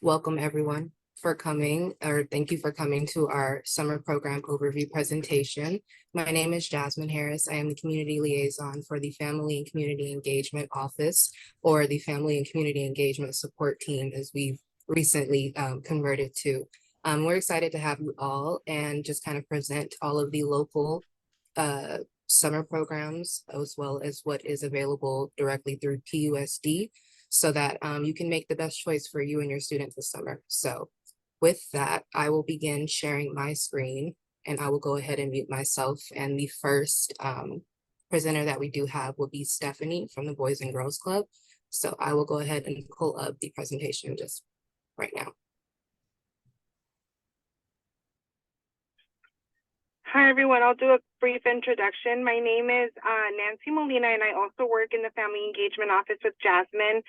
Welcome everyone for coming, or thank you for coming to our summer program overview presentation. My name is Jasmine Harris. I am the community liaison for the Family and Community Engagement Office, or the Family and Community Engagement Support Team, as we've recently converted to. We're excited to have you all and just kind of present all of the local summer programs, as well as what is available directly through PUSD, so that you can make the best choice for you and your students this summer. So with that, I will begin sharing my screen, and I will go ahead and mute myself. And the first presenter that we do have will be Stephanie from the Boys and Girls Club. So I will go ahead and pull up the presentation just right now. Hi, everyone. I'll do a brief introduction. My name is Nancy Molina, and I also work in the Family Engagement Office with Jasmine.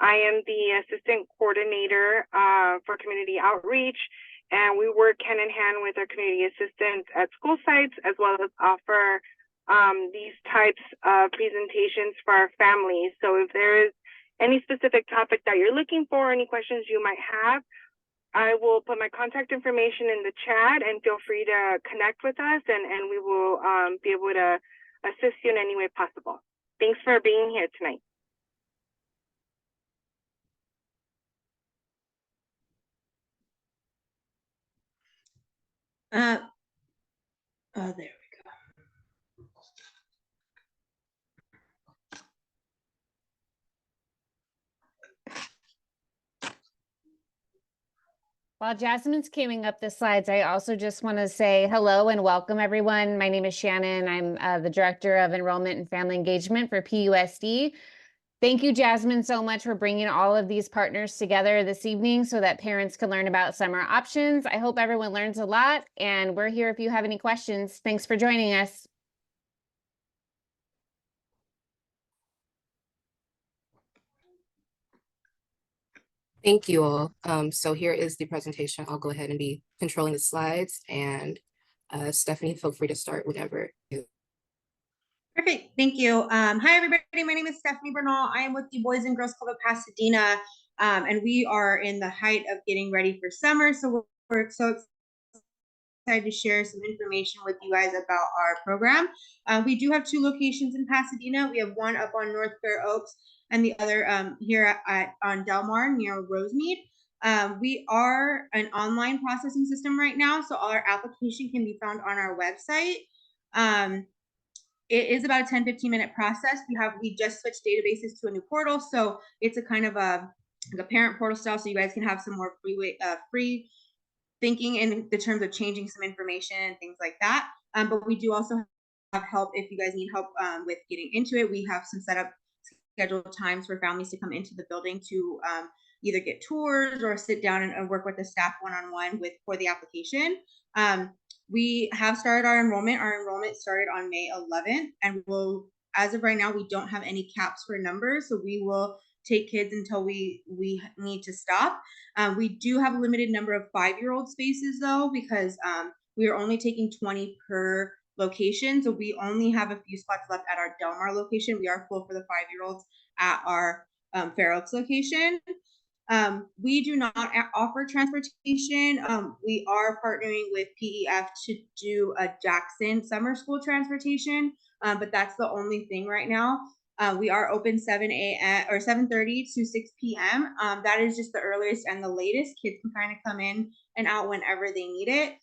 I am the Assistant Coordinator for Community Outreach, and we work hand in hand with our community assistants at school sites, as well as offer these types of presentations for our families. So if there is any specific topic that you're looking for, any questions you might have, I will put my contact information in the chat, and feel free to connect with us, and we will be able to assist you in any way possible. Thanks for being here tonight. There we go. While Jasmine's queuing up the slides, I also just want to say hello and welcome everyone. My name is Shannon. I'm the Director of Enrollment and Family Engagement for PUSD. Thank you, Jasmine, so much for bringing all of these partners together this evening so that parents can learn about summer options. I hope everyone learns a lot, and we're here if you have any questions. Thanks for joining us. Thank you all. So here is the presentation. I'll go ahead and be controlling the slides, and Stephanie, feel free to start whenever you. Perfect. Thank you. Hi, everybody. My name is Stephanie Bernal. I am with the Boys and Girls Club of Pasadena, and we are in the height of getting ready for summer. So we're so excited to share some information with you guys about our program. We do have 2 locations in Pasadena. We have one up on North Fair Oaks and the other here on Del Mar near Rosemead. We are an online processing system right now, so our application can be found on our website. It is about a 10-15 minute process. We just switched databases to a new portal, so it's a kind of a parent portal style, so you guys can have some more free thinking in the terms of changing some information and things like that. But we do also have help if you guys need help with getting into it. We have some scheduled times for families to come into the building to either get tours or sit down and work with the staff one-on-one for the application. We have started our enrollment. Our enrollment started on May 11th, and as of right now, we don't have any caps for numbers, so we will take kids until we need to stop. We do have a limited number of 5-year-old spaces though, because we are only taking 20 per location, so we only have a few spots left at our Del Mar location. We are full for the 5-year-olds at our Fair Oaks location. We do not offer transportation. We are partnering with PEF to do a Jackson summer school transportation, but that's the only thing right now. We are open 7 a.m. or 7:30 to 6 p.m. That is just the earliest and the latest. Kids can kind of come in and out whenever they need it.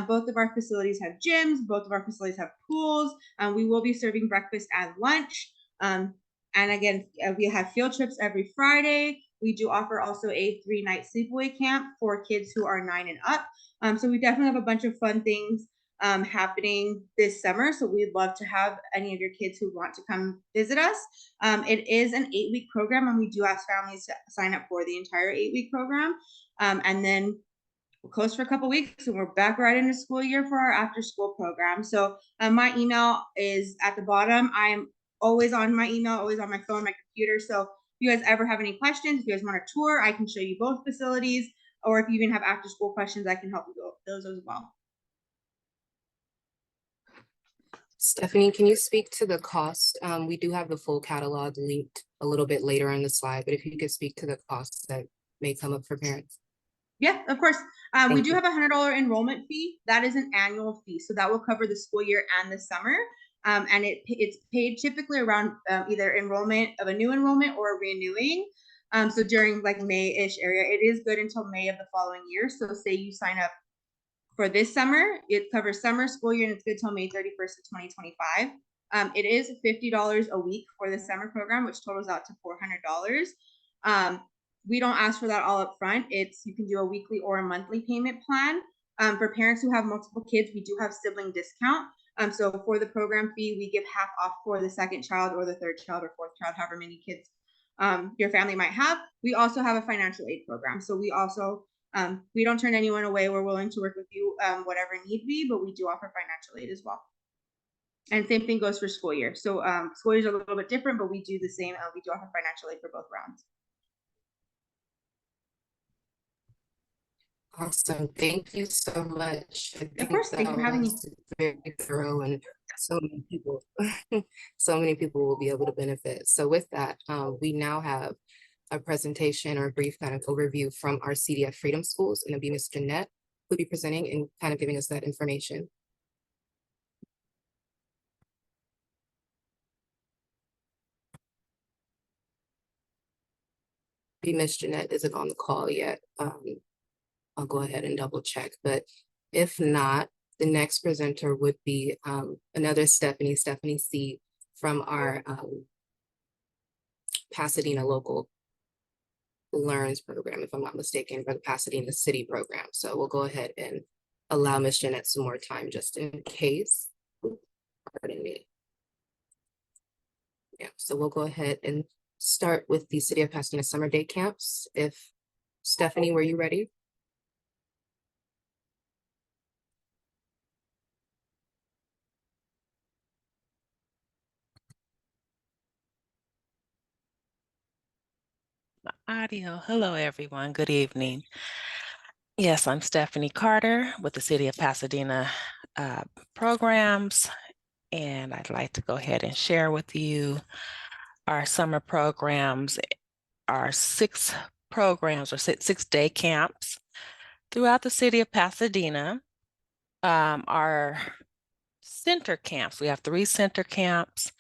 Both of our facilities have gyms. Both of our facilities have pools. We will be serving breakfast and lunch. And again, we have field trips every Friday. We do offer also a 3-night sleepaway camp for kids who are 9 and up. So we definitely have a bunch of fun things happening this summer. So we'd love to have any of your kids who want to come visit us. It is an 8-week program, and we do ask families to sign up for the entire 8-week program. And then we're closed for a couple weeks, and we're back right into school year for our after school program. So my email is at the bottom. I'm always on my email, always on my phone, my computer. So if you guys ever have any questions, if you guys want a tour, I can show you both facilities, or if you even have after school questions, I can help you with those as well. Stephanie, can you speak to the cost? We do have the full catalog linked a little bit later in the slide, but if you could speak to the costs that may come up for parents. Yeah, of course. We Thank do you. have $100 enrollment fee. That is an annual fee, so that will cover the school year and the summer. And it's paid typically around either enrollment of a new enrollment or renewing. So during like May-ish area, it is good until May of the following year. So say you sign up for this summer, it covers summer, school year, and it's good till May 31st of 2025. It is $50 a week for the summer program, which totals out to $400. We don't ask for that all up front. You can do a weekly or a monthly payment plan. For parents who have multiple kids, we do have sibling discount. So for the program fee, we give half off for the second child or the third child or fourth child, however many kids your family might have. We also have a financial aid program. So we don't turn anyone away. We're willing to work with you, whatever need be, but we do offer financial aid as well. And same thing goes for school year. So school years are a little bit different, but we do the same. We do offer financial aid for both rounds. Awesome. Thank you so much. I Of think course, thank you that for having me. was very thorough, and so many people, so many people will be able to benefit. So with that, we now have a presentation or a brief kind of overview from our CDF Freedom Schools, and it'll be Ms. Jeanette who'll be presenting and kind of giving us that information. Ms. Jeanette isn't on the call yet. I'll go ahead and double check, but if not, the next presenter would be another Stephanie C. from our Pasadena Local Learns program, if I'm not mistaken, for the Pasadena City program. So we'll go ahead and allow Ms. Jeanette some more time just in case. Pardon me. Yeah, so we'll go ahead and start with the City of Pasadena Summer Day Camps. If Stephanie, were you ready? Audio. Hello, everyone. Good evening. Yes, I'm Stephanie Carter with the City of Pasadena programs, and I'd like to go ahead and share with you our summer programs, our 6 programs or 6-day camps throughout the City of Pasadena. Our center camps, we have 3 center camps,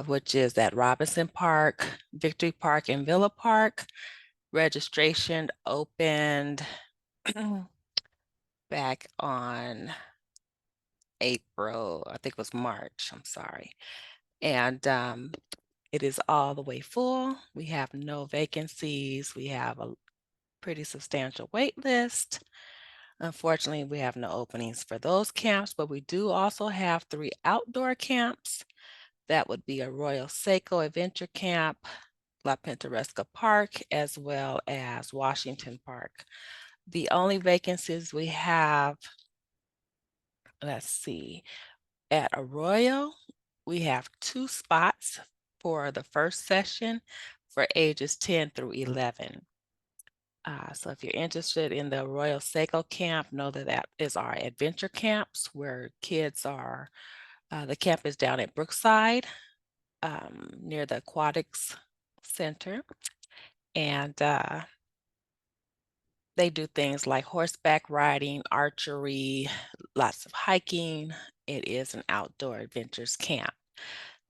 which is at Robinson Park, Victory Park, and Villa Park. Registration opened back on April, I think it was March, I'm sorry. And it is all the way full. We have no vacancies. We have a pretty substantial wait list. Unfortunately, we have no openings for those camps, but we do also have 3 outdoor camps. That would be Arroyo Seco Adventure Camp, La Pintoresca Park, as well as Washington Park. The only vacancies we have, let's see, at Arroyo, we have 2 spots for the first session for ages 10 through 11. So if you're interested in the Arroyo Seco camp, know that that is our adventure camps where kids are, the camp is down at Brookside, near the Aquatics Center. And they do things like horseback riding, archery, lots of hiking. It is an outdoor adventures camp.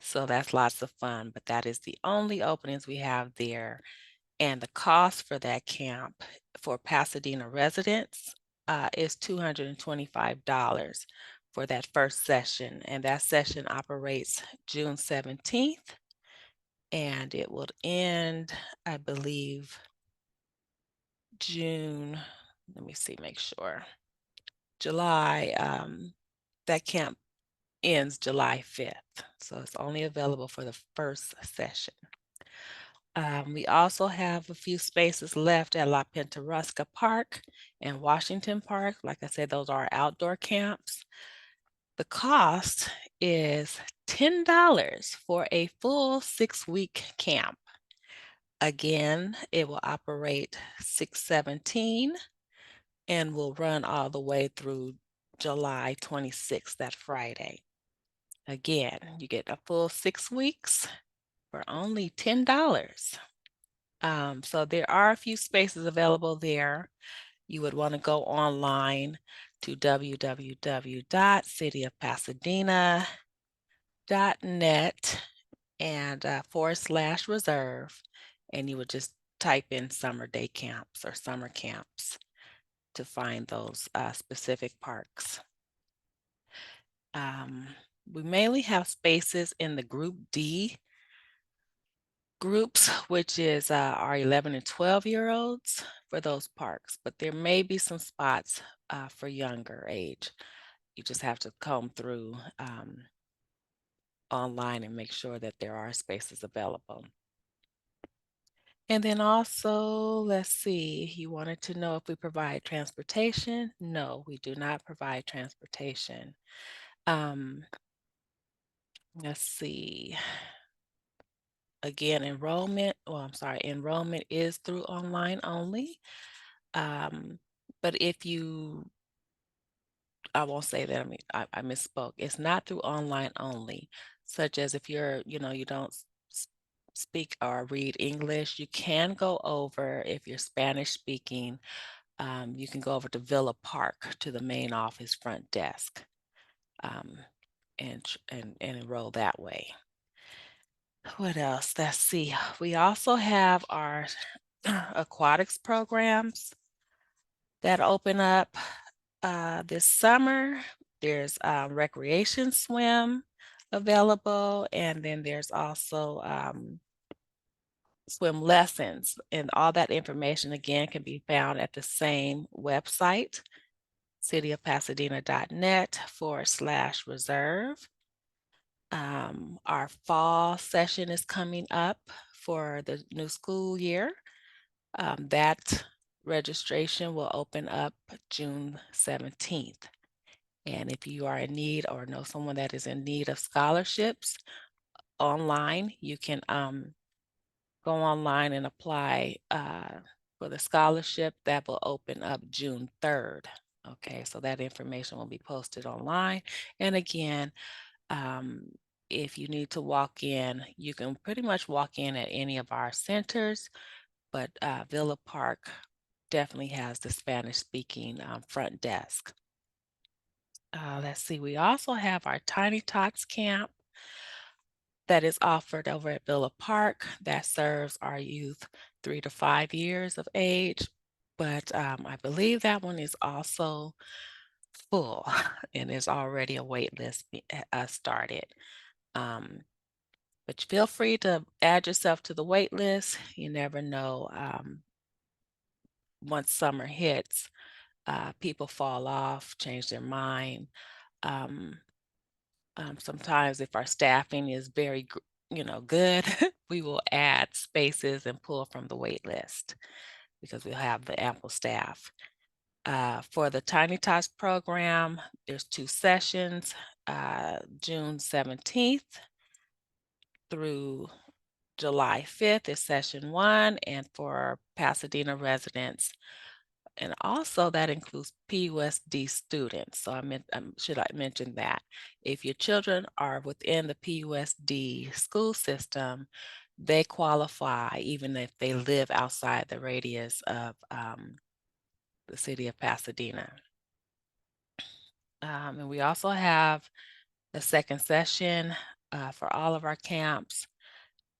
So that's lots of fun, but that is the only openings we have there. And the cost for that camp for Pasadena residents is $225 for that first session. And that session operates June 17th. And it will end, I believe, June, let me see, make sure. July, that camp ends July 5th. So it's only available for the first session. We also have a few spaces left at La Pintoresca Park and Washington Park. Like I said, those are outdoor camps. The cost is $10 for a full 6-week camp. Again, it will operate 6/17 and will run all the way through July 26th, that Friday. Again, you get a full 6 weeks for only $10. So there are a few spaces available there. you would want to go online to www.cityofpasadena.net and /reserve, and you would just type in summer day camps or summer camps to find those specific parks. We mainly have spaces in the Group D groups, which is our 11 and 12-year-olds for those parks, but there may be some spots for younger age. You just have to comb through online and make sure that there are spaces available. And then also, let's see, you wanted to know if we provide transportation. No, we do not provide transportation. Let's see. Again, enrollment is through online only. But if you, I won't say that, I misspoke. It's not through online only, such as if you're, you don't speak or read English, you can go over, if you're Spanish speaking, you can go over to Villa Park to the main office front desk and enroll that way. What else? Let's see. We also have our aquatics programs that open up this summer. There's recreation swim available, and then there's also swim lessons, and all that information again can be found at the same website, cityofpasadena.net /reserve. Our fall session is coming up for the new school year. That registration will open up June 17th. And if you are in need or know someone that is in need of scholarships online, you can go online and apply for the scholarship. That will open up June 3rd. Okay, so that information will be posted online. And again, if you need to walk in, you can pretty much walk in at any of our centers, but Villa Park definitely has the Spanish speaking front desk. Let's see, we also have our Tiny Tots camp that is offered over at Villa Park that serves our youth 3 to 5 years of age. But I believe that one is also full and there's already a wait list started. But feel free to add yourself to the wait list. You never know. Once summer hits, people fall off, change their mind. Sometimes if our staffing is very, good, we will add spaces and pull from the wait list because we'll have the ample staff. For the Tiny Tots program, there's 2 sessions, June 17th through July 5th is session 1, and for Pasadena residents. And also that includes PUSD students. So should I mention that if your children are within the PUSD school system, they qualify even if they live outside the radius of the city of Pasadena. And we also have the second session for all of our camps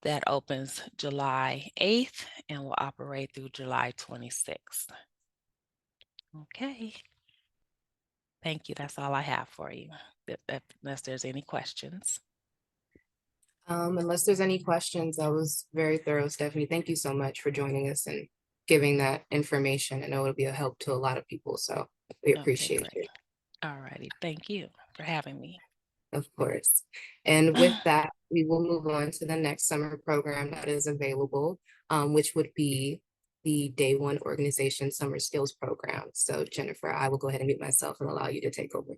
that opens July 8th and will operate through July 26th. Okay. Thank you. That's all I have for you, unless there's any questions. Unless there's any questions, that was very thorough, Stephanie. Thank you so much for joining us and giving that information. I know it'll be a help to a lot of people, so we appreciate it. All righty. Thank you for having me. Of course. And with that, we will move on to the next summer program that is available, which would be the Day One Organization Summer Skills Program. So Jennifer, I will go ahead and mute myself and allow you to take over.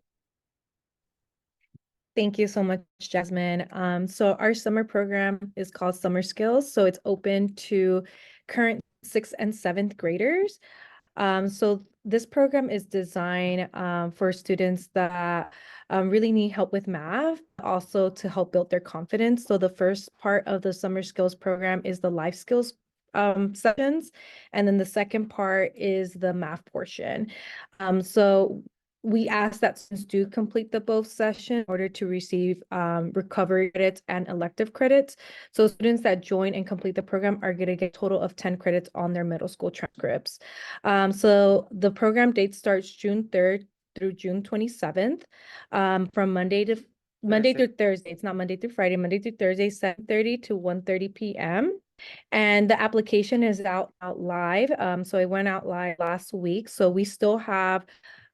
Thank you so much, Jasmine. So our summer program is called Summer Skills. So it's open to current 6th and 7th graders. So this program is designed for students that really need help with math, also to help build their confidence. So the first part of the Summer Skills program is the life skills sessions. And then the second part is the math portion. So we ask that students do complete the both session in order to receive recovery credits and elective credits. So students that join and complete the program are going to get a total of 10 credits on their middle school transcripts. So the program date starts June 3rd through June 27th, from Monday through Thursday. It's not Monday through Friday, Monday through Thursday, 7:30 to 1:30 p.m. And the application is out live. So it went out live last week. So we still have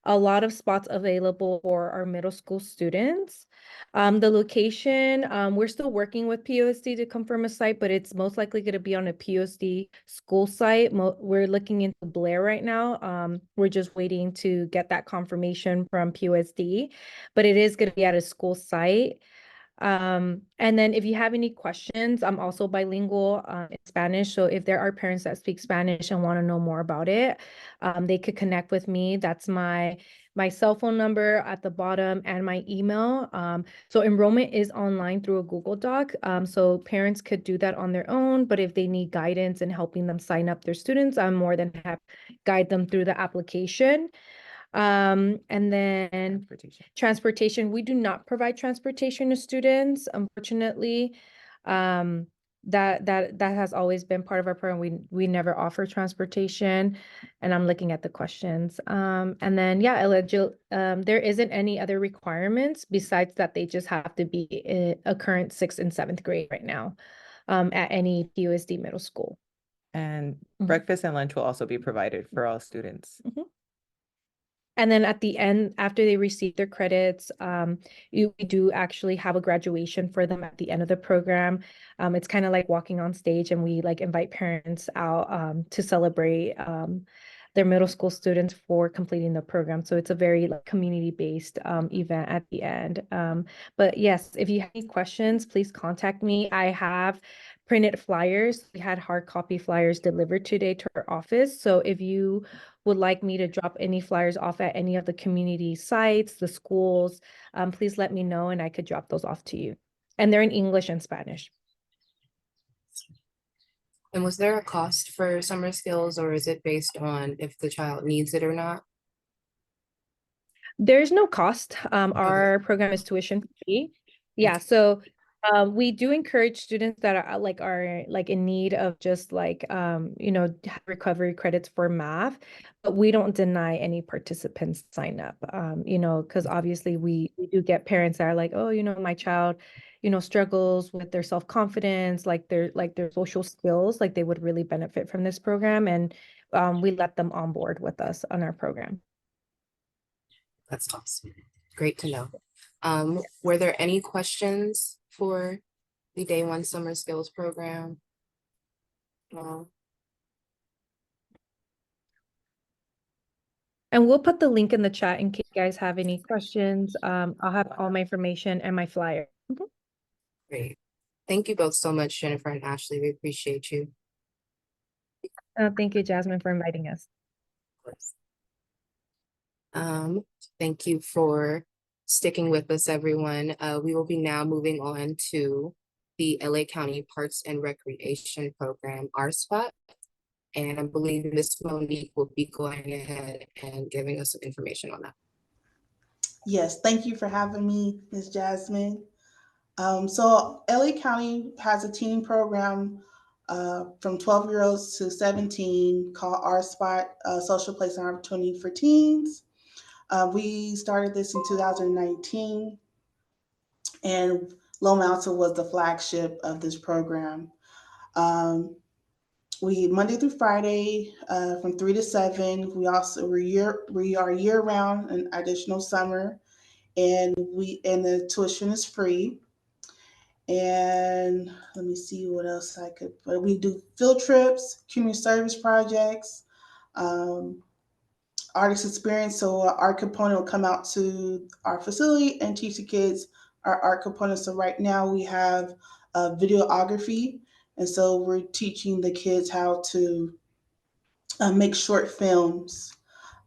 a lot of spots available for our middle school students. The location, we're still working with PUSD to confirm a site, but it's most likely going to be on a PUSD school site. We're looking into Blair right now. We're just waiting to get that confirmation from PUSD, but it is going to be at a school site. And then if you have any questions, I'm also bilingual in Spanish. So if there are parents that speak Spanish and want to know more about it, they could connect with me. That's my cell phone number at the bottom and my email. So enrollment is online through a Google Doc. So parents could do that on their own, but if they need guidance in helping them sign up their students, I'm more than happy to guide them through the application. And then transportation, we do not provide transportation to students, unfortunately. That has always been part of our program. We never offer transportation, and I'm looking at the questions. And then yeah, there isn't any other requirements besides that they just have to be a current 6th and 7th grade right now, at any PUSD middle school. And Mhm. breakfast and lunch will also be provided for all students. And then at the end, after they receive their credits, we do actually have a graduation for them at the end of the program. It's kind of like walking on stage, and we like invite parents out to celebrate their middle school students for completing the program. So it's a very like community-based event at the end. But yes, if you have any questions, please contact me. I have printed flyers. We had hard copy flyers delivered today to our office. So if you would like me to drop any flyers off at any of the community sites, the schools, please let me know and I could drop those off to you. And they're in English and Spanish. And was there a cost for summer skills, or is it based on if the child needs it or not? There's no cost. Our program is tuition free. Yeah, so we do encourage students that are like in need of just like recovery credits for math, but we don't deny any participants sign up. Because obviously we do get parents that are like, oh, my child, struggles with their self-confidence, like their social skills, like they would really benefit from this program, and we let them on board with us on our program. That's awesome. Great to know. Were there any questions for the Day One Summer Skills Program? And we'll put the link in the chat in case you guys have any questions. I'll have all my information and my flyer. Great. Thank you both so much, Jennifer and Ashley. We appreciate you. Thank you, Jasmine, for inviting us. Of course. Thank you for sticking with us, everyone. We will be now moving on to the LA County Parks and Recreation Program, RSPOT. And I believe Ms. Monique will be going ahead and giving us some information on that. Yes, thank you for having me, Ms. Jasmine. So LA County has a teen program from 12-year-olds to 17 called RSPOT, Social Place and Opportunity for Teens. We started this in 2019, and Loma Alta was the flagship of this program. We Monday through Friday from 3 to 7. We are year round and additional summer, and the tuition is free. And let me see what else I could put. We do field trips, community service projects, artist experience. So our art component will come out to our facility and teach the kids our art component. So right now we have videography. And so we're teaching the kids how to make short films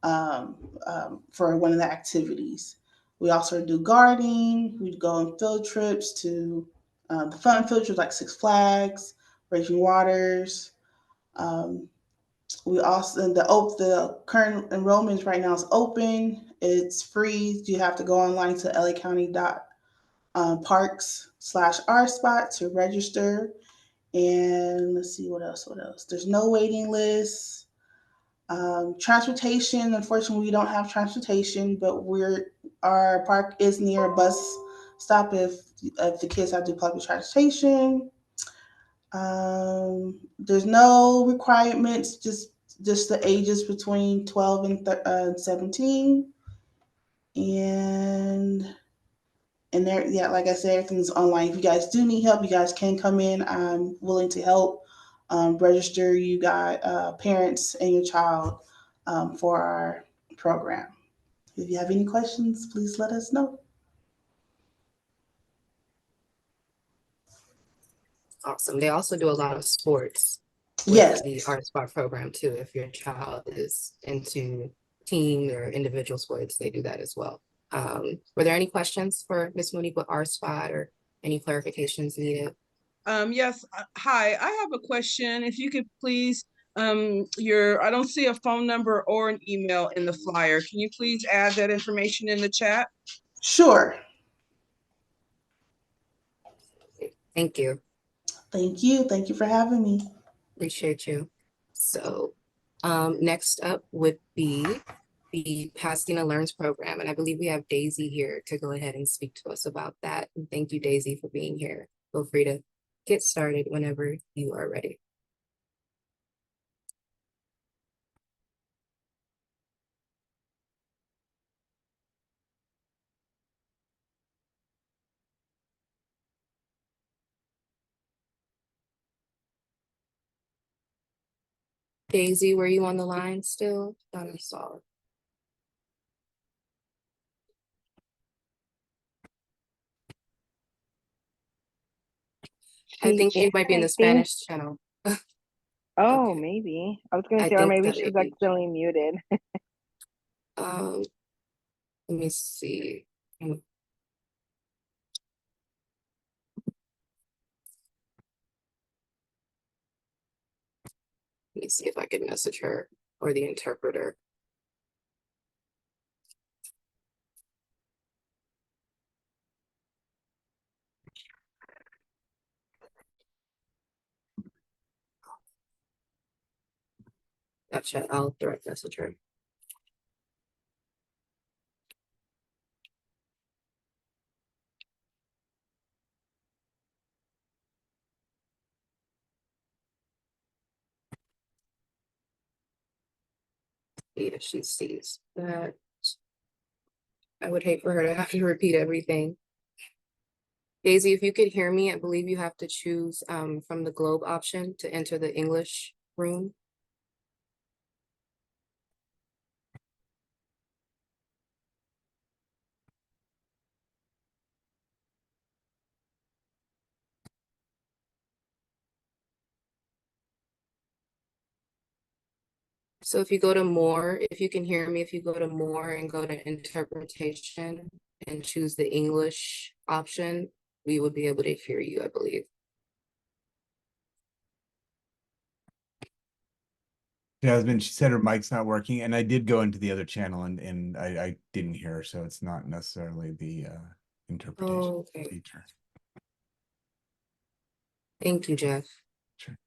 for one of the activities. We also do gardening. We go on field trips to the fun field trips like Six Flags, Raging Waters. We also, the current enrollment right now is open. It's free. You have to go online to lacounty.parks/rspot to register. And let's see what else. There's no waiting list. Transportation, unfortunately, we don't have transportation, but our park is near a bus stop if the kids have to do public transportation. There's no requirements, just the ages between 12 and 17. And there, yeah, like I said, everything's online. If you guys do need help, you guys can come in. I'm willing to help register you got parents and your child for our program. If you have any questions, please let us know. Awesome. They also do a lot of sports Yes. with the Art Spot program too. If your child is into team or individual sports, they do that as well. Were there any questions for Ms. Mooney with Art Spot or any clarifications needed? Yes. Hi, I have a question. If you could please, I don't see a phone number or an email in the flyer. Can you please add that information in the chat? Sure. Thank you. Thank you. Thank you for having me. Appreciate you. So next up would be the Pasadena Learns program. And I believe we have Daisy here to go ahead and speak to us about that. And thank you, Daisy, for being here. Feel free to get started whenever you are ready. Daisy, were you on the line still? Thought I saw it. I think she might be in the Spanish channel. Oh, Okay. maybe. I was gonna I say, or think maybe that she's may be- accidentally muted. Let me see. Let me see if I can message her or the interpreter. Gotcha. I'll direct message her. See if she sees that. I would hate for her to have to repeat everything. Daisy, if you could hear me, I believe you have to choose from the globe option to enter the English room. So if you go to more, if you can hear me, if you go to more and go to interpretation and choose the English option, we would be able to hear you, I believe. Jasmine, she said her mic's not working, and I did go into the other channel and I didn't hear her, so it's not necessarily the interpretation Okay. feature. Thank you, Jeff. Sure.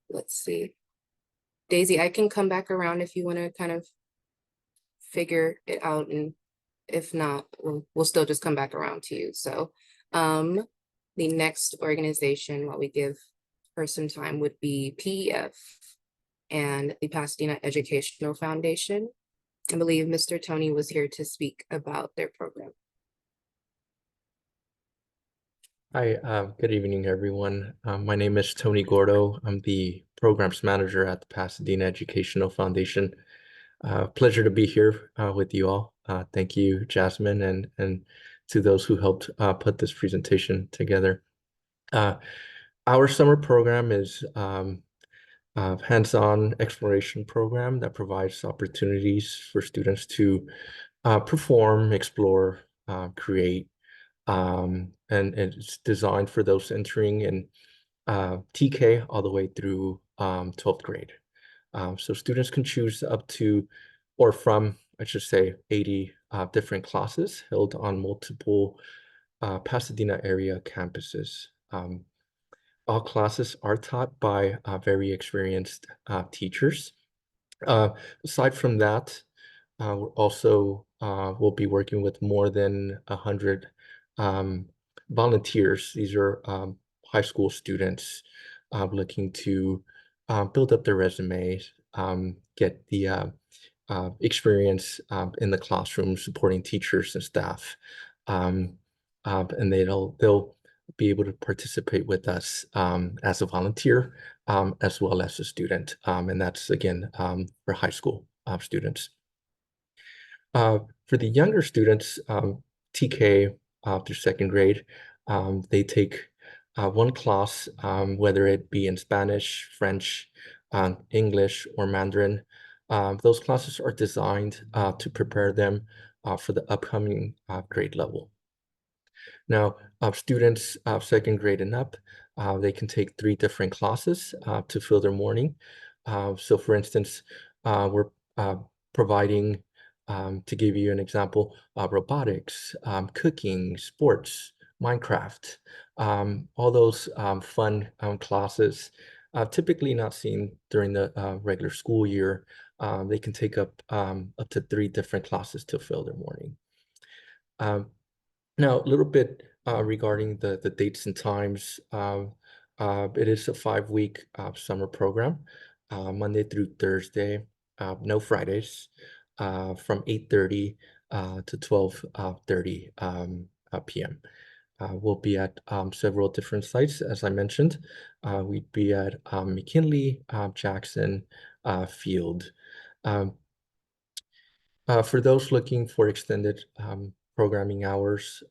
Let's see. Daisy, I can come back around if you want to kind of figure it out, and if not, we'll still just come back around to you. So the next organization, while we give her some time, would be PEF and the Pasadena Educational Foundation. I believe Mr. Tony was here to speak about their program. Hi, good evening, everyone. My name is Tony Gordo. I'm the programs manager at the Pasadena Educational Foundation. Pleasure to be here with you all. Thank you, Jasmine, and to those who helped put this presentation together. Our summer program is a hands-on exploration program that provides opportunities for students to perform, explore, create, and it's designed for those entering in TK all the way through 12th grade. So students can choose up to, or from, I should say, 80 different classes held on multiple Pasadena area campuses. All classes are taught by very experienced teachers. Aside from that, we're also will be working with more than 100 volunteers. These are high school students looking to build up their resumes, get the experience in the classroom supporting teachers and staff. And they'll be able to participate with us as a volunteer as well as a student. And that's again for high school students. For the younger students, TK through second grade, they take one class, whether it be in Spanish, French, English, or Mandarin. Those classes are designed to prepare them for the upcoming grade level. Now, students second grade and up, they can take 3 different classes to fill their morning. So for instance, we're providing, to give you an example, robotics, cooking, sports, Minecraft, all those fun classes, typically not seen during the regular school year. They can take up to 3 different classes to fill their morning. Now, a little bit regarding the dates and times. It is a 5-week summer program, Monday through Thursday, no Fridays, from 8:30 to 12:30 p.m. We'll be at several different sites, as I mentioned. We'd be at McKinley, Jackson, Field. For those looking for extended programming hours,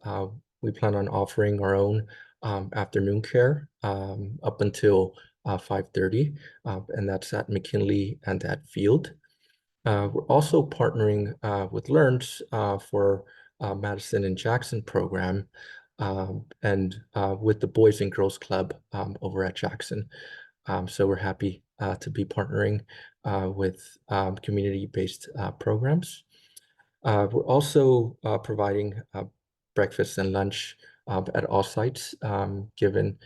we plan on offering our own afternoon care up until 5:30, and that's at McKinley and at Field. We're also partnering with LEARNS for Madison and Jackson program, and with the Boys and Girls Club over at Jackson. So we're happy to be partnering with community-based programs. We're also providing breakfast and lunch at all sites given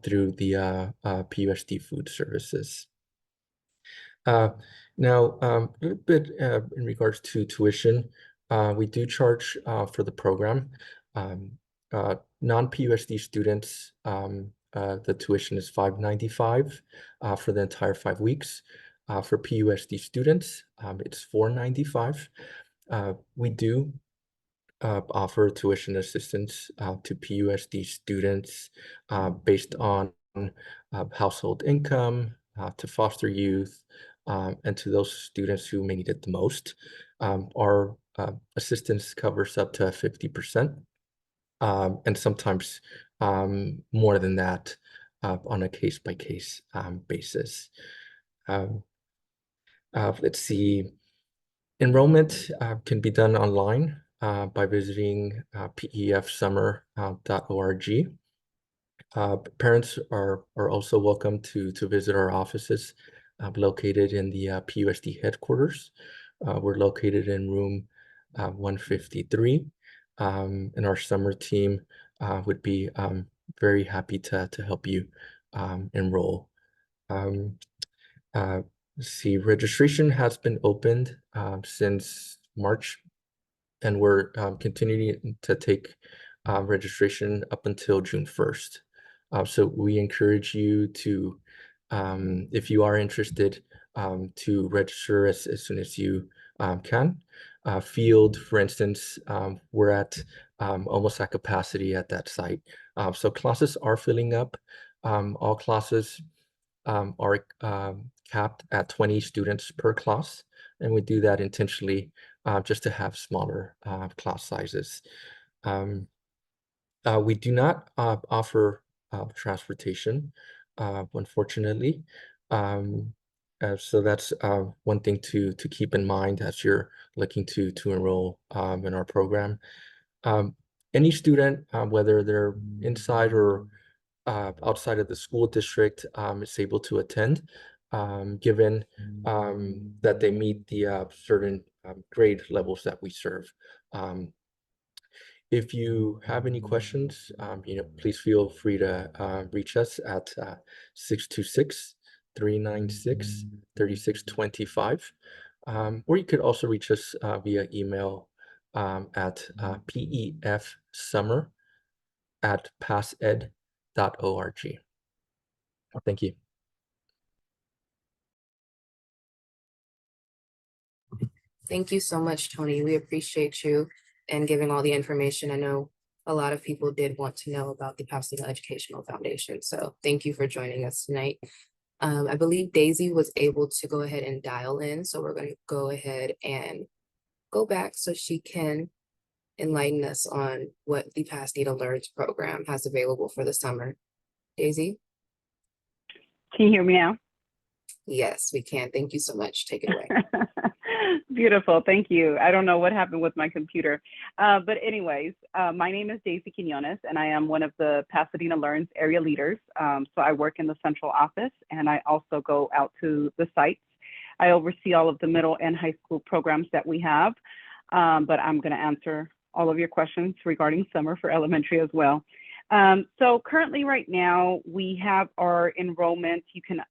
through the PUSD food services. Now, a little bit in regards to tuition, we do charge for the program. Non-PUSD students, the tuition is $595 for the entire 5 weeks. For PUSD students, it's $495. We do offer tuition assistance to PUSD students based on household income, to foster youth, and to those students who may need it the most. Our assistance covers up to 50%, and sometimes more than that on a case-by-case basis. Let's see. Enrollment can be done online by visiting pefsummer.org. Parents are also welcome to visit our offices located in the PUSD headquarters. We're located in room 153, and our summer team would be very happy to help you enroll. Let's see, registration has been opened since March, and we're continuing to take registration up until June 1st. So we encourage you to, if you are interested, to register as soon as you can. Field, for instance, we're at almost at capacity at that site. So classes are filling up. All classes are capped at 20 students per class, and we do that intentionally just to have smaller class sizes. We do not offer transportation, unfortunately. So that's one thing to keep in mind as you're looking to enroll in our program. Any student, whether they're inside or outside of the school district is able to attend, given that they meet the certain grade levels that we serve. If you have any questions, please feel free to reach us at 626-396-3625. Or you could also reach us via email at pefsummer@passed.org. Thank you. Thank you so much, Tony. We appreciate you and giving all the information. I know a lot of people did want to know about the Pasadena Educational Foundation, so thank you for joining us tonight. I believe Daisy was able to go ahead and dial in, so we're going to go ahead and go back so she can enlighten us on what the Pasadena Learns program has available for the summer. Daisy? Can you hear me now? Yes, we can. Thank you so much. Take it away. Beautiful. Thank you. I don't know what happened with my computer. But anyways, my name is Daisy Quinones, and I am one of the Pasadena Learns area leaders. So I work in the central office, and I also go out to the sites. I oversee all of the middle and high school programs that we have, but I'm going to answer all of your questions regarding summer for elementary as well. So currently right now we have our enrollment. You can,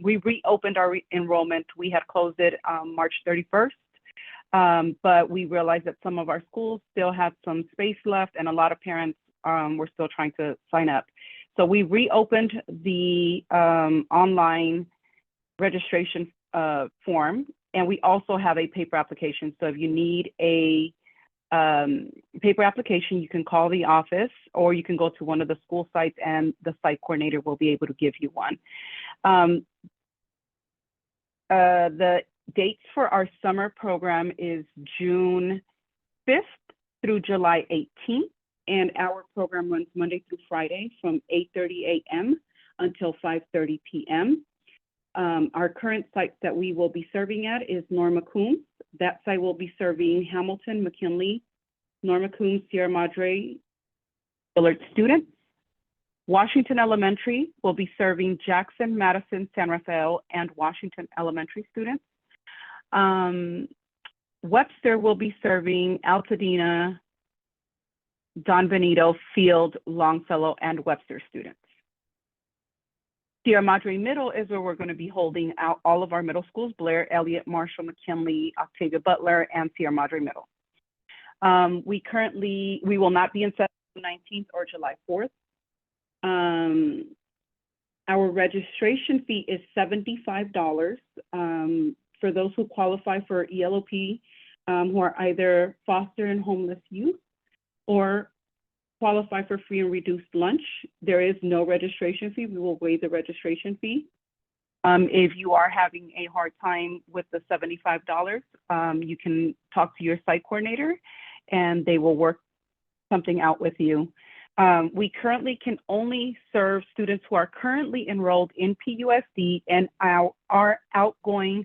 we reopened our enrollment. We had closed it March 31st, but we realized that some of our schools still had some space left and a lot of parents were still trying to sign up. So we reopened the online registration form, and we also have a paper application. So if you need a paper application, you can call the office or you can go to one of the school sites and the site coordinator will be able to give you one. The dates for our summer program is June 5th through July 18th, and our program runs Monday through Friday from 8:30 a.m. until 5:30 p.m. Our current sites that we will be serving at is Norma Coombs. That site will be serving Hamilton, McKinley, Norma Coombs, Sierra Madre, Willard students. Washington Elementary will be serving Jackson, Madison, San Rafael, and Washington Elementary students. Webster will be serving Altadena, Don Benito, Field, Longfellow, and Webster students. Sierra Madre Middle is where we're going to be holding out all of our middle schools: Blair, Elliott, Marshall, McKinley, Octavia Butler, and Sierra Madre Middle. We will not be in session the 19th or July 4th. Our registration fee is $75 for those who qualify for ELOP, who are either foster and homeless youth or qualify for free and reduced lunch. There is no registration fee. We will waive the registration fee. If you are having a hard time with the $75, you can talk to your site coordinator and they will work something out with you. We currently can only serve students who are currently enrolled in PUSD and are outgoing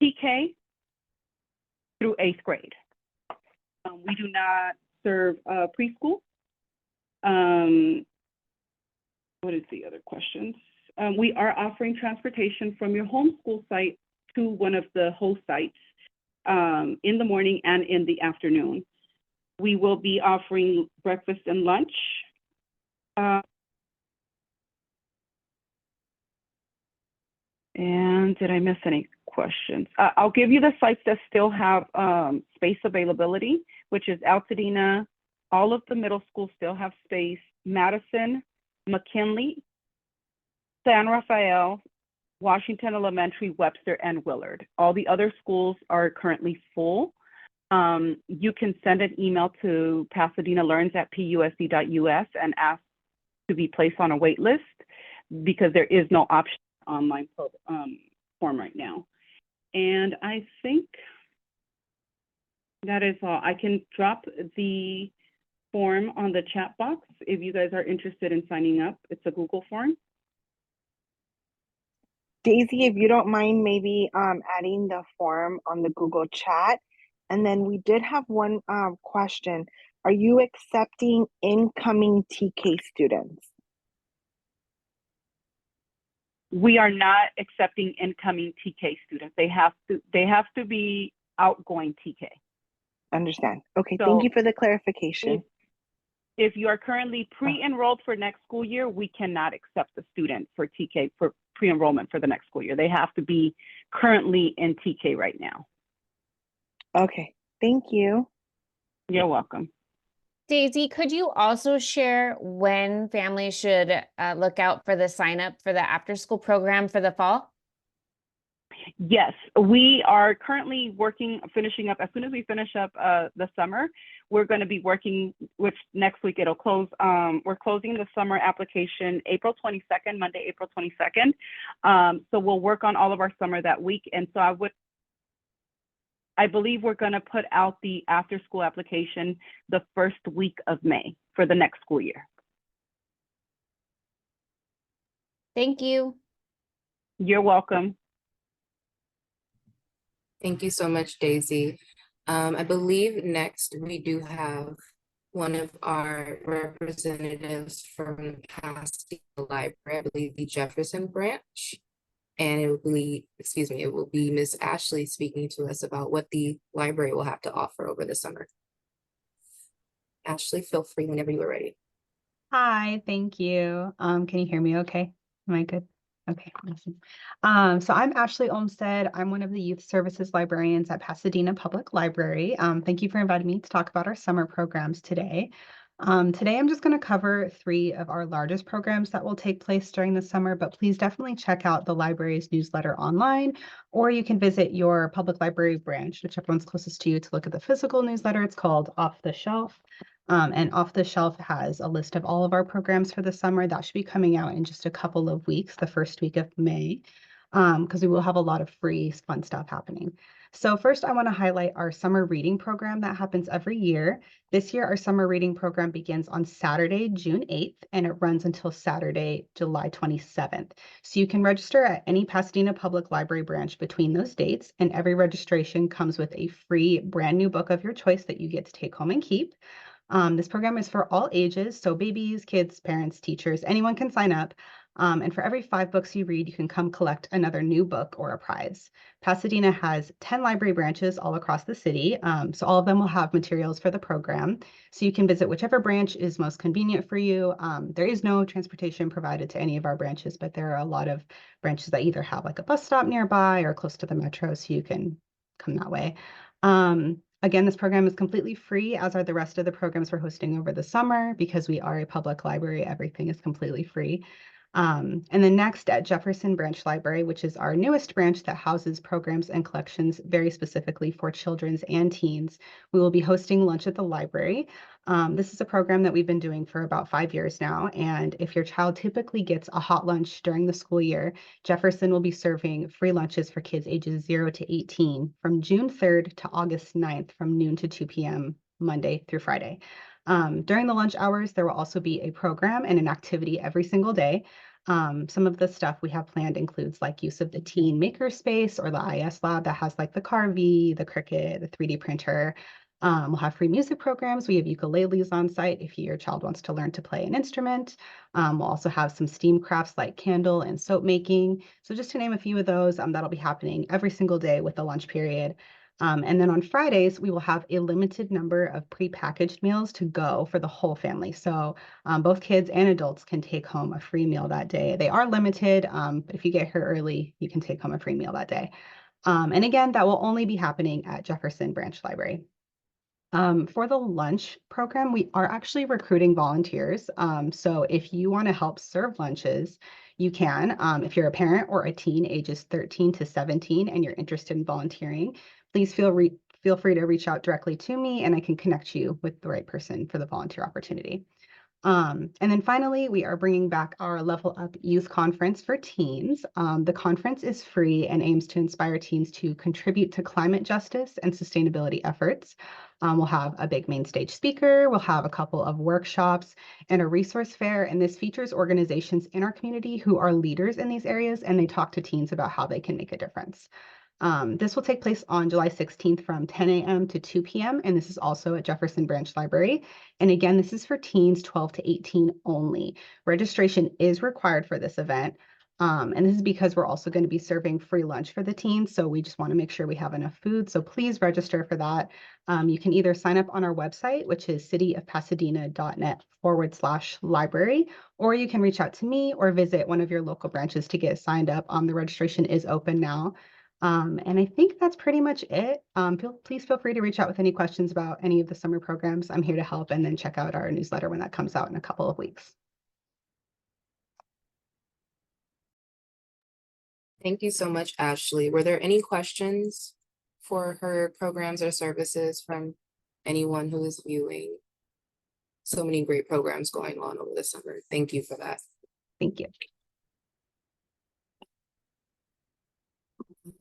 TK through 8th grade. We do not serve preschool. What is the other questions? We are offering transportation from your homeschool site to one of the host sites in the morning and in the afternoon. We will be offering breakfast and lunch. And did I miss any questions? I'll give you the sites that still have space availability, which is Altadena. All of the middle schools still have space: Madison, McKinley, San Rafael, Washington Elementary, Webster, and Willard. All the other schools are currently full. You can send an email to pasadena-learns@pusd.us and ask to be placed on a wait list because there is no option online form right now. And I think that is all. I can drop the form on the chat box if you guys are interested in signing up. It's a Google form. Daisy, if you don't mind maybe adding the form on the Google chat. And then we did have one question. Are you accepting incoming TK students? we are not accepting incoming TK students. They have to be outgoing TK. Understand. Okay, So thank you for the clarification. If you are currently pre-enrolled for next school year, we cannot accept the student for TK for pre-enrollment for the next school year. They have to be currently in TK right now. Okay, thank you. You're welcome. Daisy, could you also share when families should look out for the sign up for the after school program for the fall? Yes, we are currently finishing up. As soon as we finish up the summer, we're going to be working, which next week it'll close. We're closing the summer application April 22nd, Monday, April 22nd. So we'll work on all of our summer that week. And so I believe we're going to put out the after school application the first week of May for the next school year. Thank you. You're welcome. Thank you so much, Daisy. I believe next we do have one of our representatives from the Pasadena Library, I believe the Jefferson branch. And it will be Ms. Ashley speaking to us about what the library will have to offer over the summer. Ashley, feel free whenever you are ready. Hi, thank you. Can you hear me okay? Am I good? Okay, awesome. So I'm Ashley Olmstead. I'm one of the youth services librarians at Pasadena Public Library. Thank you for inviting me to talk about our summer programs today. Today I'm just going to cover 3 of our largest programs that will take place during the summer, but please definitely check out the library's newsletter online, or you can visit your public library branch, whichever one's closest to you, to look at the physical newsletter. It's called Off the Shelf. And Off the Shelf has a list of all of our programs for the summer. That should be coming out in just a couple of weeks, the first week of May, because we will have a lot of free fun stuff happening. So first, I want to highlight our summer reading program that happens every year. This year, our summer reading program begins on Saturday, June 8th, and it runs until Saturday, July 27th. So you can register at any Pasadena Public Library branch between those dates, and every registration comes with a free brand new book of your choice that you get to take home and keep. This program is for all ages, so babies, kids, parents, teachers, anyone can sign up. And for every 5 books you read, you can come collect another new book or a prize. Pasadena has 10 library branches all across the city, so all of them will have materials for the program. So you can visit whichever branch is most convenient for you. There is no transportation provided to any of our branches, but there are a lot of branches that either have like a bus stop nearby or close to the metro, so you can come that way. Again, this program is completely free, as are the rest of the programs we're hosting over the summer. Because we are a public library, everything is completely free. And then next at Jefferson Branch Library, which is our newest branch that houses programs and collections very specifically for children's and teens, we will be hosting lunch at the library. This is a program that we've been doing for about 5 years now. And if your child typically gets a hot lunch during the school year, Jefferson will be serving free lunches for kids ages 0 to 18 from June 3rd to August 9th from noon to 2 p.m. Monday through Friday. During the lunch hours, there will also be a program and an activity every single day. Some of the stuff we have planned includes like use of the teen maker space or the IS lab that has like the Carvey, the Cricut, the 3D printer. We'll have free music programs. We have ukuleles on site if your child wants to learn to play an instrument. We'll also have some STEAM crafts like candle and soap making. So just to name a few of those, that'll be happening every single day with the lunch period. And then on Fridays, we will have a limited number of prepackaged meals to go for the whole family. So both kids and adults can take home a free meal that day. They are limited, but if you get here early, you can take home a free meal that day. And again, that will only be happening at Jefferson Branch Library. For the lunch program, we are actually recruiting volunteers. So if you want to help serve lunches, you can. If you're a parent or a teen ages 13 to 17 and you're interested in volunteering, please feel free to reach out directly to me and I can connect you with the right person for the volunteer opportunity. And then finally, we are bringing back our Level Up Youth Conference for teens. The conference is free and aims to inspire teens to contribute to climate justice and sustainability efforts. We'll have a big main stage speaker, we'll have a couple of workshops and a resource fair, and this features organizations in our community who are leaders in these areas, and they talk to teens about how they can make a difference. This will take place on July 16th from 10 a.m. to 2 p.m. And this is also at Jefferson Branch Library. And again, this is for teens 12 to 18 only. Registration is required for this event. And this is because we're also going to be serving free lunch for the teens. So we just want to make sure we have enough food. So please register for that. You can either sign up on our website, which is cityofpasadena.net/library, or you can reach out to me or visit one of your local branches to get signed up. The registration is open now. And I think that's pretty much it. Please feel free to reach out with any questions about any of the summer programs. I'm here to help, and then check out our newsletter when that comes out in a couple of weeks. Thank you so much, Ashley. Were there any questions for her programs or services from anyone who is viewing? So many great programs going on over the summer. Thank you for that. Thank you.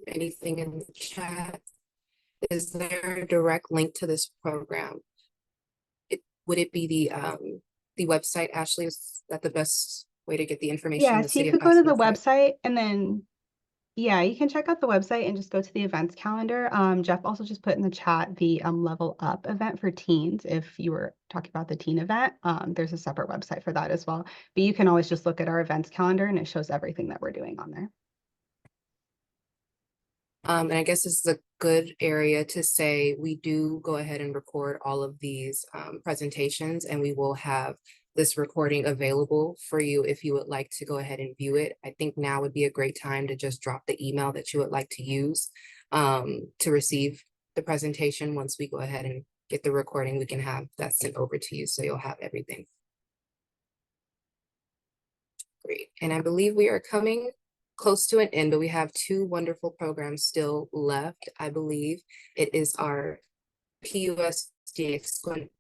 Anything in the chat? Is there a direct link to this program? Would it be the website, Ashley? Is that the best way to get the information? Yeah, The so you City of could go to the Pasadena website, and then, yeah, you can check out the website and just go to the events calendar. Jeff also just put in the chat the Level Up event for teens. If you were talking about the teen event, there's a separate website for that as well. But you can always just look at our events calendar, and it shows everything that we're doing on there. And I guess this is a good area to say we do go ahead and record all of these presentations, and we will have this recording available for you if you would like to go ahead and view it. I think now would be a great time to just drop the email that you would like to use to receive the presentation. Once we go ahead and get the recording, we can have that sent over to you, so you'll have everything. Great. And I believe we are coming close to an end, but we have two wonderful programs still left. I believe it is our PUSD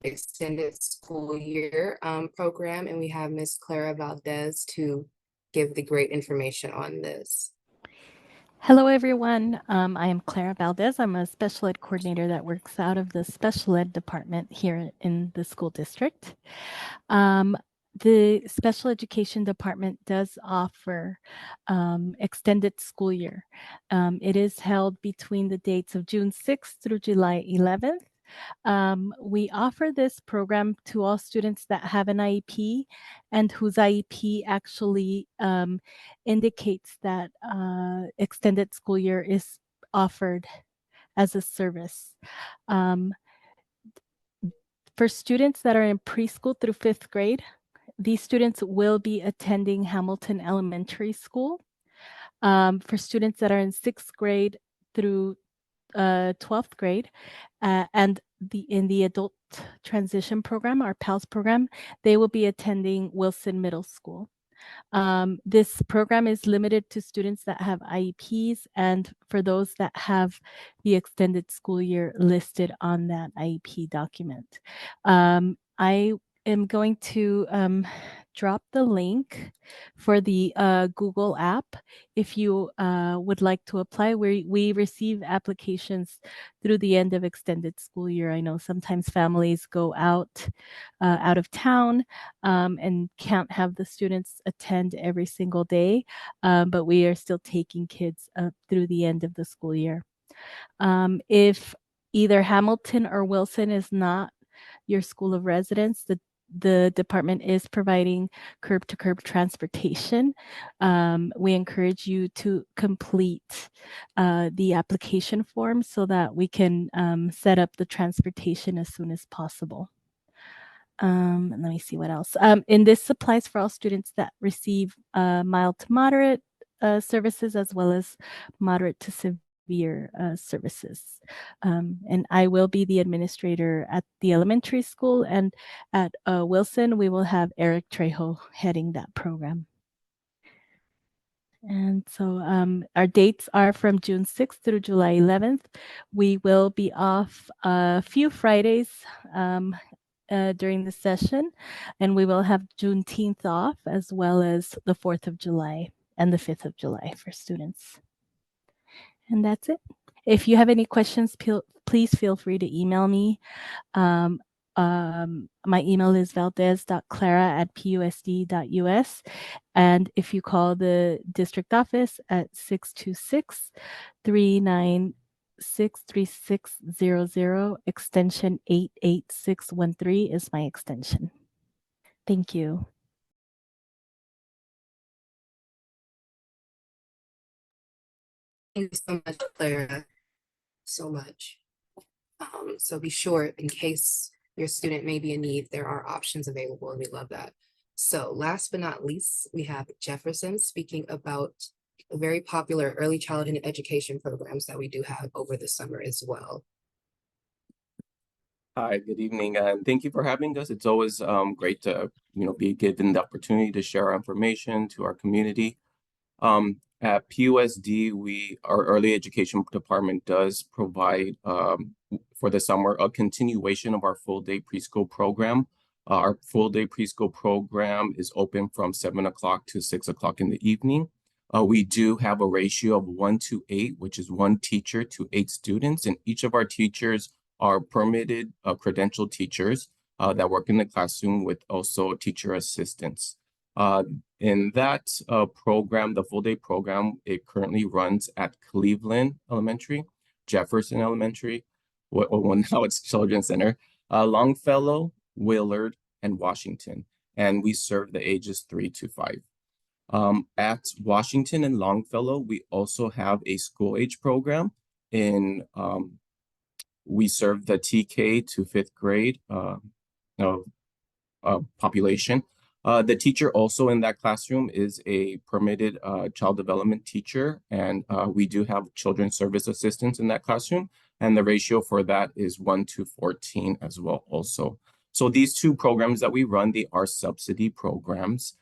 Extended School Year program, and we have Ms. Clara Valdez to give the great information on this. Hello, everyone. I am Clara Valdez. I'm a special ed coordinator that works out of the special ed department here in the school district. The special education department does offer extended school year. It is held between the dates of June 6th through July 11th. We offer this program to all students that have an IEP and whose IEP actually indicates that extended school year is offered as a service. For students that are in preschool through 5th grade, these students will be attending Hamilton Elementary School. For students that are in 6th grade through 12th grade, and in the adult transition program, our PALS program, they will be attending Wilson Middle School. This program is limited to students that have IEPs and for those that have the extended school year listed on that IEP document. I am going to drop the link for the Google app if you would like to apply. We receive applications through the end of extended school year. I know sometimes families go out of town and can't have the students attend every single day, but we are still taking kids through the end of the school year. If either Hamilton or Wilson is not your school of residence, the department is providing curb-to-curb transportation. We encourage you to complete the application form so that we can set up the transportation as soon as possible. And let me see what else. And this applies for all students that receive mild to moderate services as well as moderate to severe services. And I will be the administrator at the elementary school, and at Wilson, we will have Eric Trejo heading that program. And so our dates are from June 6th through July 11th. We will be off a few Fridays during the session, and we will have Juneteenth off as well as the 4th of July and the 5th of July for students. And that's it. If you have any questions, please feel free to email me. My email is valdez.clara@pusd.us. And if you call the district office at 626-396-3600, extension 88613 is my extension. Thank you. Thank you so much, Clara. So much. So be sure, in case your student may be in need, there are options available, and we love that. So last but not least, we have Jefferson speaking about very popular early childhood education programs that we do have over the summer as well. Hi, good evening, and thank you for having us. It's always great to be given the opportunity to share our information to our community. At PUSD, our early education department does provide for the summer a continuation of our full day preschool program. Our full day preschool program is open from 7 o'clock to 6 o'clock in the evening. We do have a ratio of 1 to 8, which is 1 teacher to 8 students, and each of our teachers are permitted credentialed teachers that work in the classroom with also teacher assistants. In that program, the full day program, it currently runs at Cleveland Elementary, Jefferson Elementary, well now it's Children's Center, Longfellow, Willard, and Washington. And we serve the ages 3 to 5. At Washington and Longfellow, we also have a school age program in we serve the TK to 5th grade population. The teacher also in that classroom is a permitted child development teacher, and we do have children's service assistants in that classroom, and the ratio for that is 1 to 14 as well also. So these two programs that we run, they are subsidy programs.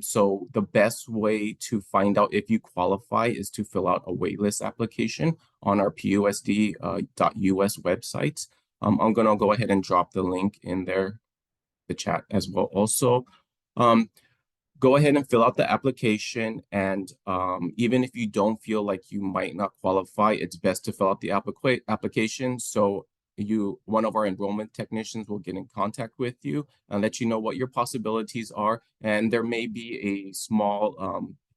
So the best way to find out if you qualify is to fill out a waitlist application on our PUSD.US website. I'm gonna go ahead and drop the link in there, the chat as well also. Go ahead and fill out the application, and even if you don't feel like you might not qualify, it's best to fill out the application so one of our enrollment technicians will get in contact with you and let you know what your possibilities are. And there may be a small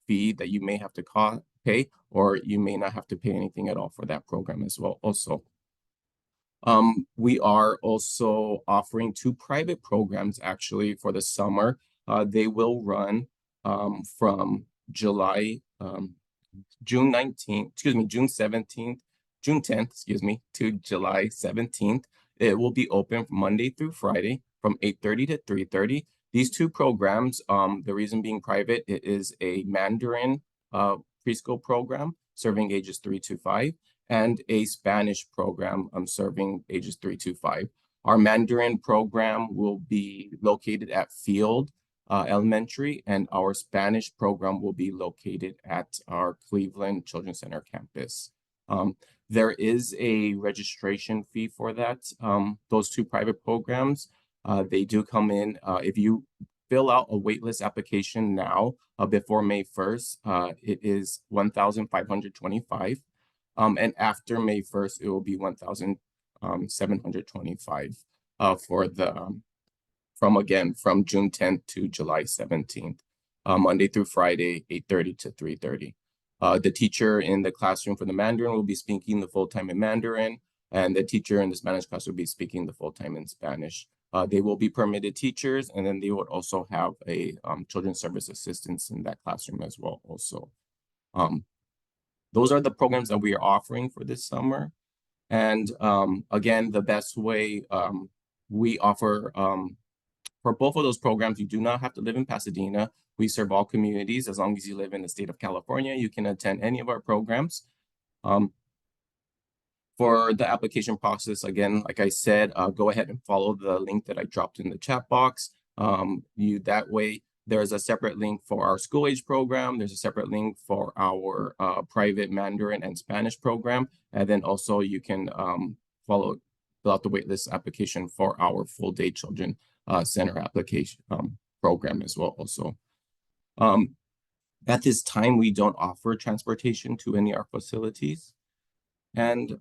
fee that you may have to pay, or you may not have to pay anything at all for that program as well also. We are also offering 2 private programs actually for the summer. They will run from June 10th, to July 17th. It will be open from Monday through Friday from 8:30 to 3:30. These 2 programs, the reason being private, it is a Mandarin preschool program serving ages 3 to 5, and a Spanish program serving ages 3 to 5. Our Mandarin program will be located at Field Elementary, and our Spanish program will be located at our Cleveland Children's Center campus. There is a registration fee for that. Those 2 private programs, they do come in. If you fill out a waitlist application now before May 1st, it is $1,525. And after May 1st, it will be $1,725 for the from June 10th to July 17th, Monday through Friday, 8:30 to 3:30. The teacher in the classroom for the Mandarin will be speaking the full-time in Mandarin, and the teacher in the Spanish class will be speaking the full-time in Spanish. They will be permitted teachers, and then they would also have a children's service assistants in that classroom as well also. Those are the programs that we are offering for this summer. And again, the best way we offer for both of those programs, you do not have to live in Pasadena. We serve all communities. As long as you live in the state of California, you can attend any of our programs. For the application process, again, like I said, go ahead and follow the link that I dropped in the chat box. That way, there's a separate link for our school age program. There's a separate link for our private Mandarin and Spanish program. And then also you can fill out the waitlist application for our full day children center application program as well also. At this time, we don't offer transportation to any of our facilities. And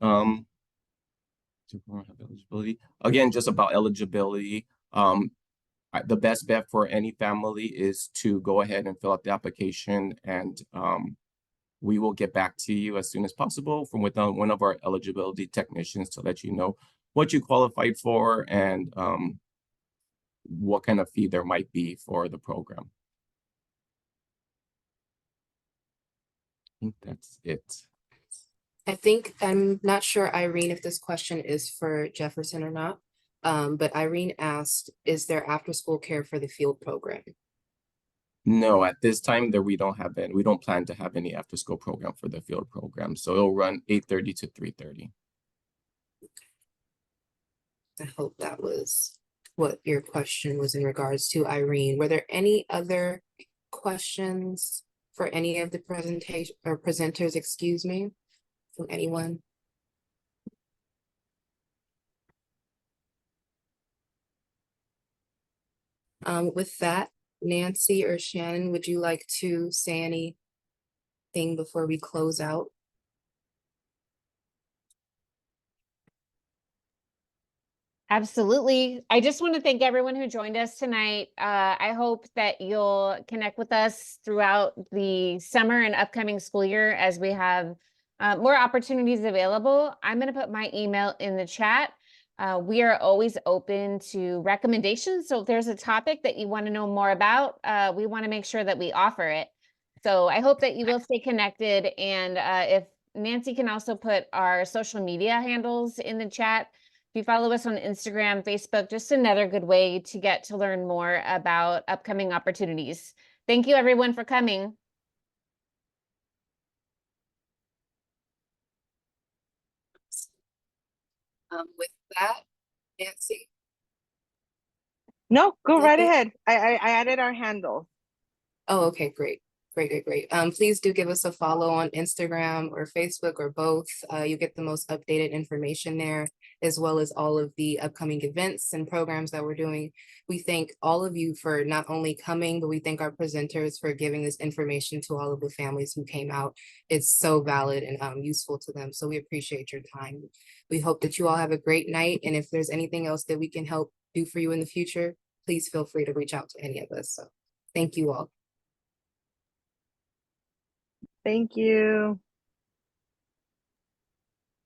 eligibility, again, just about eligibility, the best bet for any family is to go ahead and fill out the application, and we will get back to you as soon as possible from one of our eligibility technicians to let you know what you qualified for and what kind of fee there might be for the program. I think that's it. I think, I'm not sure, Irene, if this question is for Jefferson or not. But Irene asked, is there after-school care for the field program? No, at this time there we don't plan to have any after school program for the field program. So it'll run 8:30 to 3:30. I hope that was what your question was in regards to, Irene. Were there any other questions for any of the presentation or presenters, excuse me, from anyone? With that, Nancy or Shannon, would you like to say anything before we close out? Absolutely. I just want to thank everyone who joined us tonight. I hope that you'll connect with us throughout the summer and upcoming school year as we have more opportunities available. I'm going to put my email in the chat. We are always open to recommendations. So if there's a topic that you want to know more about, we want to make sure that we offer it. So I hope that you will stay connected. And if Nancy can also put our social media handles in the chat. If you follow us on Instagram, Facebook, just another good way to get to learn more about upcoming opportunities. Thank you everyone for coming. With that, Nancy? No, go Is that right it? ahead. I added our handle. Oh, okay, great. Great. Please do give us a follow on Instagram or Facebook or both. You get the most updated information there, as well as all of the upcoming events and programs that we're doing. We thank all of you for not only coming, but we thank our presenters for giving this information to all of the families who came out. It's so valid and useful to them. So we appreciate your time. We hope that you all have a great night. And if there's anything else that we can help do for you in the future, please feel free to reach out to any of us. So thank you all. Thank you.